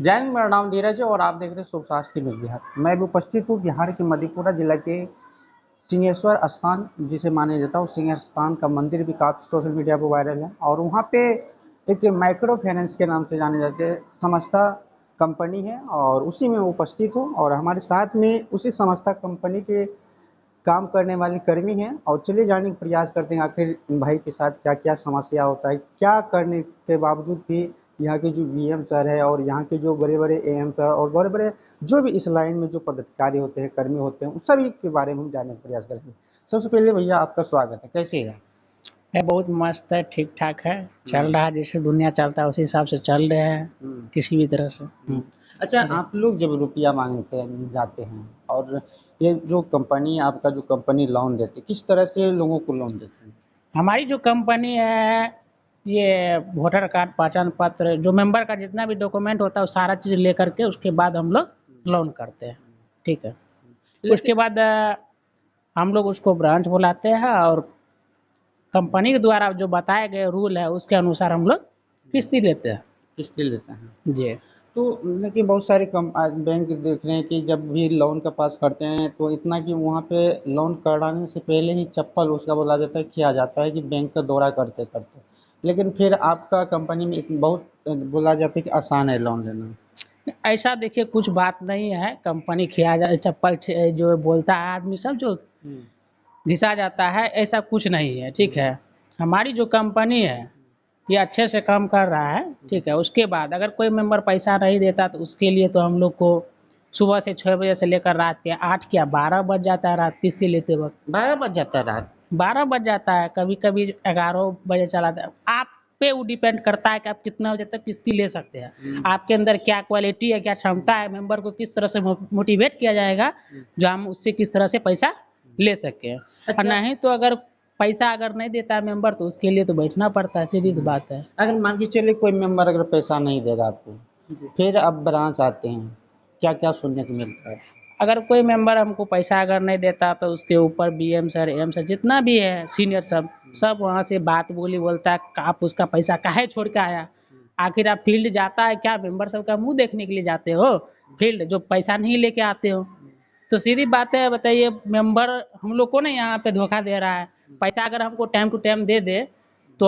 जय हिंद, मेरा नाम धीरज है और आप देख रहे हैं शुभ शास्त्री न्यूज़ बिहार। मैं भी उपस्थित हूँ बिहार के मधेपुरा जिला के सिंहेश्वर स्थान, जिसे माना जाता है सिंहेश्वर स्थान का मंदिर भी काफ़ी सोशल मीडिया पर वायरल है। और वहाँ पे एक माइक्रो फाइनेंस के नाम से जाने जाते हैं संस्था कंपनी है, और उसी में उपस्थित हूँ। और हमारे साथ में उसी संस्था कंपनी के काम करने वाले कर्मी हैं, और चलिए जानने का प्रयास करते हैं आखिर भाई के साथ क्या क्या समस्या होता है, क्या करने के बावजूद भी यहाँ के जो वीएम सर है और यहाँ के जो बड़े बड़े एएम सर और बड़े बड़े जो भी इस लाइन में जो पदाधिकारी होते हैं, कर्मी होते हैं, उन सभी के बारे में हम जानने का प्रयास करेंगे। सबसे पहले भैया आपका स्वागत है, कैसे है? है बहुत मस्त है, ठीक ठाक है, चल रहा है जैसे दुनिया चलता है उसी हिसाब से चल रहे हैं किसी भी तरह से। अच्छा, आप लोग जब रुपया मांगते हैं जाते हैं, और ये जो कंपनी आपका जो कंपनी लोन देती है, किस तरह से लोगों को लोन देती है? हमारी जो कंपनी है ये वोटर कार्ड, पहचान पत्र, जो मेंबर का जितना भी डॉक्यूमेंट होता है वो सारा चीज़ लेकर के उसके बाद हम लोग लोन करते हैं। ठीक है, उसके बाद हम लोग उसको ब्रांच बुलाते हैं और कंपनी के द्वारा जो बताए गए रूल है उसके अनुसार हम लोग किस्ती लेते हैं। किस्तें लेते हैं जी। तो लेकिन बहुत सारे कम बैंक देख रहे हैं कि जब भी लोन का पास करते हैं तो इतना कि वहाँ पे लोन कराने से पहले ही चप्पल उसका बोला जाता है, किया जाता है कि बैंक का दौरा करते करते, लेकिन फिर आपका कंपनी में बहुत बोला जाता है कि आसान है लोन लेना। ऐसा देखिए कुछ बात नहीं है, कंपनी खिया जाए चप्पल जो बोलता है आदमी सब जो घिसा जाता है, ऐसा कुछ नहीं है। ठीक है, हमारी जो कंपनी है ये अच्छे से काम कर रहा है। ठीक है, उसके बाद अगर कोई मेंबर पैसा नहीं देता तो उसके लिए तो हम लोग को सुबह से 6 बजे से लेकर रात के 8 या 12 बज जाता है रात किस्ती लेते वक्त। 12 बज जाता है रात? 12 बज जाता है, कभी कभी 11 बजे चला जाता है। आप पे वो डिपेंड करता है कि आप कितना बजे तक किस्ती ले सकते हैं, आपके अंदर क्या क्वालिटी है, क्या क्षमता है, मेंबर को किस तरह से मोटिवेट किया जाएगा जो हम उससे किस तरह से पैसा ले सकें। और नहीं तो अगर पैसा अगर नहीं देता है मेंबर तो उसके लिए तो बैठना पड़ता है, सीधी सी बात है। अगर मान के चलिए कोई मेंबर अगर पैसा नहीं देगा आपको, फिर आप ब्रांच आते हैं, क्या क्या सुनने को मिलता है? अगर कोई मेंबर हमको पैसा अगर नहीं देता तो उसके ऊपर बीएम सर, एम सर, जितना भी है सीनियर सब वहाँ से बात बोली बोलता है, आप उसका पैसा काहे छोड़ के आया। आखिर आप फील्ड जाता है क्या, मेंबर सब का मुंह देखने के लिए जाते हो फील्ड, जो पैसा नहीं लेके आते हो? तो सीधी बात है, बताइए, मेंबर हम लोग को ना यहाँ पे धोखा दे रहा है। पैसा अगर हमको टाइम टू टाइम दे दे तो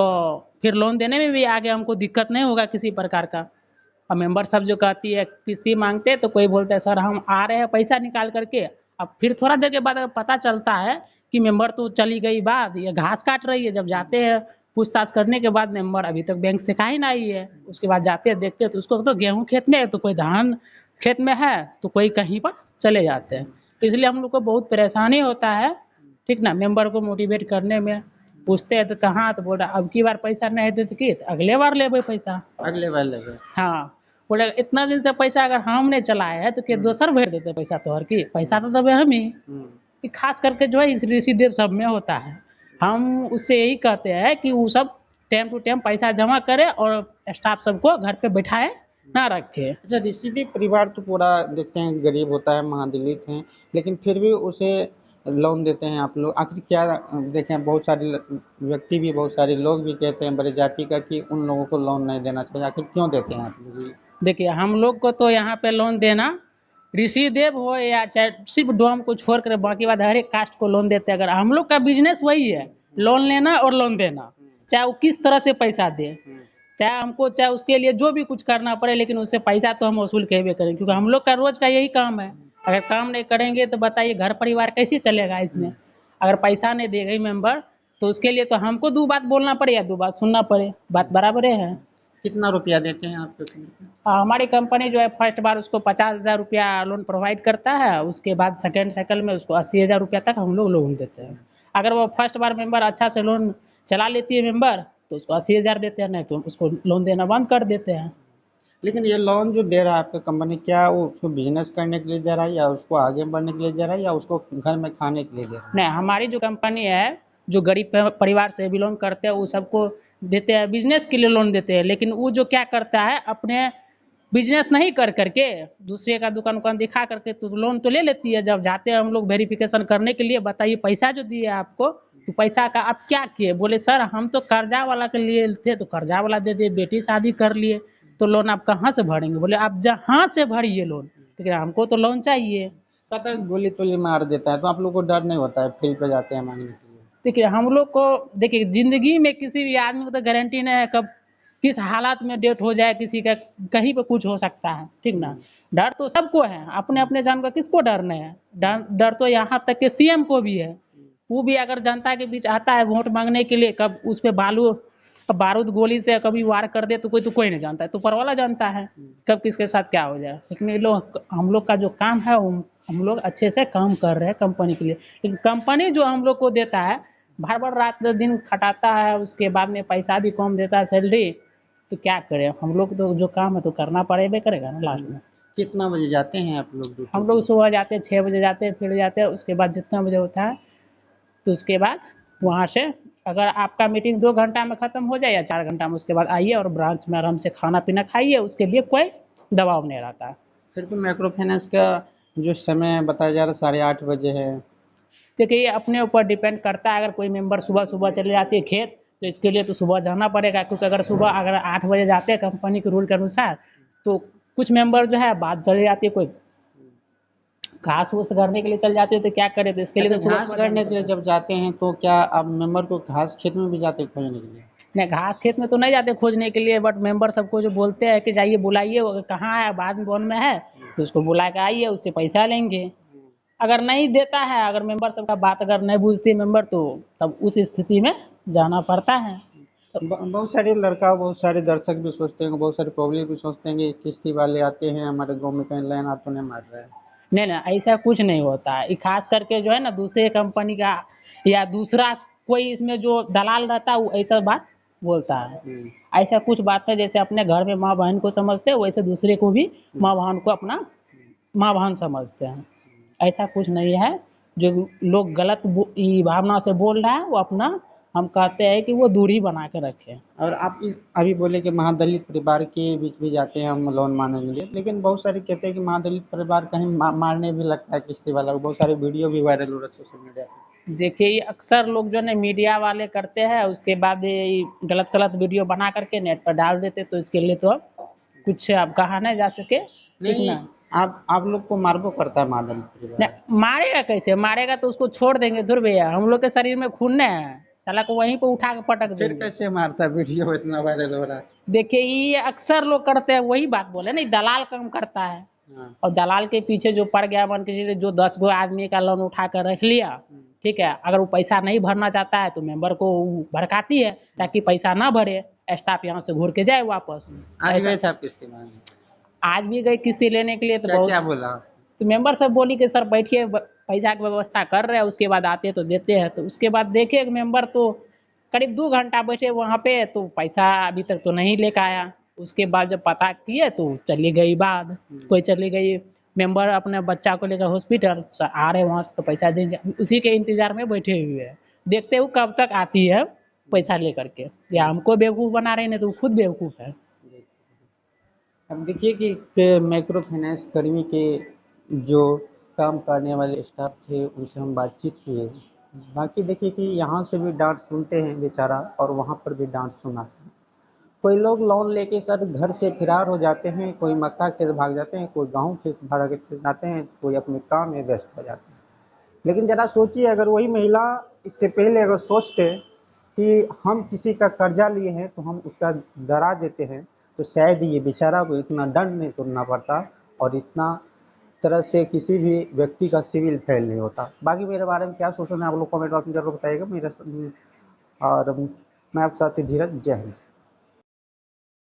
फिर लोन देने में भी आगे हमको दिक्कत नहीं होगा किसी प्रकार का। और मेंबर सब जो कहती है किस्ती मांगते हैं तो कोई बोलता है सर हम आ रहे हैं पैसा निकाल करके, अब फिर थोड़ा देर के बाद अगर पता चलता है कि मेंबर तो चली गई बाद, ये घास काट रही है, जब जाते हैं पूछताछ करने के बाद मेंबर अभी तक बैंक से कहीं नहीं है, उसके बाद जाते हैं देखते हैं तो उसको तो गेहूँ खेत में है, तो कोई धान खेत में है, तो कोई कहीं पर चले जाते हैं। इसलिए हम लोग को बहुत परेशानी होता है, ठीक ना, मेंबर को मोटिवेट करने में। पूछते हैं तो कहाँ, तो बोल रहा अब की बार पैसा नहीं देते कि तो अगले बार ले पैसा। अगले बार लगे। हाँ, बोले इतना दिन से पैसा अगर हम नहीं चलाए हैं तो क्या दोसर भर देते पैसा, तोहर की पैसा तो दबे हम ही। कि खास करके जो है इस ऋषि देव सब में होता है, हम उससे यही कहते हैं कि वो सब टाइम टू टाइम पैसा जमा करे और स्टाफ सबको घर पे बैठाए ना रखे। अच्छा, ऋषिदेव परिवार तो पूरा देखते हैं गरीब होता है, महादलित हैं, लेकिन फिर भी उसे लोन देते हैं आप लोग, आखिर क्या? देखें, बहुत सारे व्यक्ति भी, बहुत सारे लोग भी कहते हैं बड़े जाति का कि उन लोगों को लोन नहीं देना चाहिए, आखिर क्यों देते हैं आप लोग? देखिए हम लोग को तो यहाँ पे लोन देना, ऋषि देव हो या चाहे सिर्फ डोम को छोड़ कर बाकी बात हर एक कास्ट को लोन देते हैं। अगर हम लोग का बिजनेस वही है, लोन लेना और लोन देना, चाहे वो किस तरह से पैसा दे, चाहे हमको चाहे उसके लिए जो भी कुछ करना पड़े, लेकिन उससे पैसा तो हम वसूल कहबे करें, क्योंकि हम लोग का रोज का यही काम है। अगर काम नहीं करेंगे तो बताइए घर परिवार कैसे चलेगा इसमें? अगर पैसा नहीं देगा मेंबर तो उसके लिए तो हमको दो बात बोलना पड़े या दो बात सुनना पड़े, बात बराबर है। कितना रुपया देते हैं आपके? हमारी कंपनी जो है फर्स्ट बार उसको 50,000 रुपया लोन प्रोवाइड करता है, उसके बाद सेकेंड साइकिल में उसको 80,000 रुपया तक हम लोग लोन देते हैं। अगर वो फर्स्ट बार मेंबर अच्छा से लोन चला लेती है मेंबर तो उसको 80,000 देते हैं, नहीं तो उसको लोन देना बंद कर देते हैं। लेकिन ये लोन जो दे रहा है आपका कंपनी, क्या वो उसको बिजनेस करने के लिए दे रहा है, या उसको आगे बढ़ने के लिए दे रहा है, या उसको घर में खाने के लिए दे रहा है? नहीं, हमारी जो कंपनी है जो गरीब परिवार से बिलोंग करते हैं वो सबको देते हैं, बिजनेस के लिए लोन देते हैं। लेकिन वो जो क्या करता है, अपने बिजनेस नहीं कर करके दूसरे का दुकान उकान दिखा करके तो लोन तो ले लेती है। जब जाते हैं हम लोग वेरिफिकेशन करने के लिए, बताइए पैसा जो दिए आपको तो पैसा का आप क्या किए? बोले सर हम तो कर्जा वाला के लिए थे तो कर्जा वाला दे दिए, बेटी शादी कर लिए, तो लोन आप कहाँ से भरेंगे? बोले आप जहाँ से भरिए लोन, ठीक है, हमको तो लोन चाहिए। पता गोली तोली मार देता है तो आप लोग को डर नहीं होता है फील्ड पे जाते हैं मांगने के लिए? देखिए हम लोग को, देखिए ज़िंदगी में किसी भी आदमी को तो गारंटी नहीं है कब किस हालात में डेथ हो जाए किसी का, कहीं पे कुछ हो सकता है, ठीक ना। डर तो सबको है, अपने अपने जान का किसको डर नहीं है। डर डर तो यहाँ तक कि सीएम को भी है। वो भी अगर जनता के बीच आता है वोट मांगने के लिए, कब उस पे बारूद गोली से कभी वार कर दे तो कोई नहीं जानता है, तो ऊपर वाला जानता है कब किसके साथ क्या हो जाए। लेकिन ये लोग, हम लोग का जो काम है वो हम लोग अच्छे से काम कर रहे हैं कंपनी के लिए। लेकिन कंपनी जो हम लोग को देता है, भर भर रात दिन खटाता है, उसके बाद में पैसा भी कम देता है सैलरी, तो क्या करें हम लोग, तो जो काम है तो करना पड़ेगा करेगा ना लास्ट में। कितना बजे जाते हैं आप लोग ड्यूटी हम पे? लोग सुबह जाते हैं 6 बजे जाते हैं, फिर जाते हैं, उसके बाद जितना बजे होता है तो उसके बाद वहाँ से अगर आपका मीटिंग 2 घंटा में ख़त्म हो जाए या 4 घंटा में, उसके बाद आइए और ब्रांच में आराम से खाना पीना खाइए, उसके लिए कोई दबाव नहीं रहता है। फिर भी माइक्रो फाइनेंस का जो समय बताया जा रहा है 8:30 बजे है। देखिए ये अपने ऊपर डिपेंड करता है, अगर कोई मेंबर सुबह सुबह चले जाती है खेत तो इसके लिए तो सुबह जाना पड़ेगा, क्योंकि अगर सुबह अगर 8 बजे जाते हैं कंपनी के रूल के अनुसार, तो कुछ मेंबर जो है बाद चले जाती है, कोई घास फूस करने के लिए चल जाते हैं, तो क्या करें, तो इसके लिए तो अच्छा, सुबह घास सुबह काटने जाना के लिए पड़ता है। जब जाते हैं तो क्या आप मेंबर को घास खेत में भी जाते हैं खोजने के लिए? नहीं, घास खेत में तो नहीं जाते खोजने के लिए, बट मेंबर सबको जो बोलते हैं कि जाइए बुलाइए, वो अगर कहाँ है बाद में वन में है तो उसको बुला के आइए, उससे पैसा लेंगे। अगर नहीं देता है, अगर मेंबर सबका बात अगर नहीं बुझती मेंबर, तो तब उस स्थिति में जाना पड़ता है। बहुत सारे लड़का, बहुत सारे दर्शक भी सोचते हैं, बहुत सारे पब्लिक भी सोचते हैं कि किश्ती वाले आते हैं हमारे गांव में, कहीं लाइन तो नहीं मार रहा है। नहीं नहीं, ऐसा कुछ नहीं होता है। ये खास करके जो है ना दूसरे कंपनी का या दूसरा कोई इसमें जो दलाल रहता है वो ऐसा बात बोलता है। ऐसा कुछ बात है, जैसे अपने घर में माँ बहन को समझते हैं वैसे दूसरे को भी माँ बहन को अपना माँ बहन समझते हैं। ऐसा कुछ नहीं है। जो लोग गलत भावना से बोल रहा है वो अपना, हम कहते हैं कि वो दूरी बना के रखें। और आप अभी बोले कि महादलित परिवार के बीच भी जाते हैं हम लोन मांगने के लिए, लेकिन बहुत सारे कहते हैं कि महादलित परिवार कहीं मारने भी लगता है किश्ती वाला को। बहुत सारे वीडियो भी वायरल हो रहे हैं सोशल मीडिया पे। देखिए ये अक्सर लोग जो है मीडिया वाले करते हैं, उसके बाद ये गलत सलत वीडियो बना करके नेट पर डाल देते, तो इसके लिए तो अब कुछ अब कहा नहीं जा सके, ठीक नहीं, ना। आप लोग को मारबो करता है महादलित परिवार? नहीं, मारेगा कैसे, मारेगा तो उसको छोड़ देंगे धुर भैया, हम लोग के शरीर में खून नहीं है, साला को वहीं पे उठा के पटक फिर देंगे। कैसे मारता है? वीडियो इतना वायरल हो रहा है। देखिए ये अक्सर लोग करते हैं, वही बात बोले नहीं, दलाल काम करता है। हाँ। और दलाल के पीछे जो पड़ गया, मान के चलिए जो 10 गो आदमी का लोन उठा कर रख लिया, ठीक है, अगर वो पैसा नहीं भरना चाहता है तो मेंबर को भड़काती है ताकि पैसा ना भरे, स्टाफ यहाँ से घूर के जाए वापस। आज ऐसा गए थे आप किश्ती मांगने? आज भी गई किस्ती लेने के लिए, तो क्या क्या बहुत, बोला? तो मेंबर सब बोली कि सर बैठिए, पैसा की व्यवस्था कर रहे हैं, उसके बाद आते तो देते हैं। तो उसके बाद देखे मेंबर तो करीब 2 घंटा बैठे वहाँ पे, तो पैसा अभी तक तो नहीं लेकर आया। उसके बाद जब पता किए तो चली गई बाद, कोई चली गई मेंबर अपने बच्चा को लेकर हॉस्पिटल, सर आ रहे वहाँ से तो पैसा देंगे, उसी के इंतजार में बैठे हुए हैं, देखते हुए कब तक आती है पैसा लेकर के, या हमको बेवकूफ़ बना रहे, नहीं तो खुद बेवकूफ़ है। अब देखिए कि माइक्रो फाइनेंस कर्मी के जो काम करने वाले स्टाफ थे उनसे हम बातचीत किए। बाकी देखिए कि यहाँ से भी डांट सुनते हैं बेचारा, और वहाँ पर भी डांट सुना है। कोई लोग लोन लेके सर घर से फरार हो जाते हैं, कोई मक्का खेत भाग जाते हैं, कोई गाँव खेत भाग के जाते हैं, कोई अपने काम में व्यस्त हो जाते हैं। लेकिन ज़रा सोचिए, अगर वही महिला इससे पहले अगर सोचते कि हम किसी का कर्जा लिए हैं तो हम उसका डरा देते हैं, तो शायद ये बेचारा को इतना दंड नहीं सुनना पड़ता और इतना तरह से किसी भी व्यक्ति का सिविल फेल नहीं होता। बाकी मेरे बारे में क्या सोचना है आप लोग कमेंट बॉक्स में जरूर बताइएगा। और मैं आपके साथ ही धीरज, जय हिंद।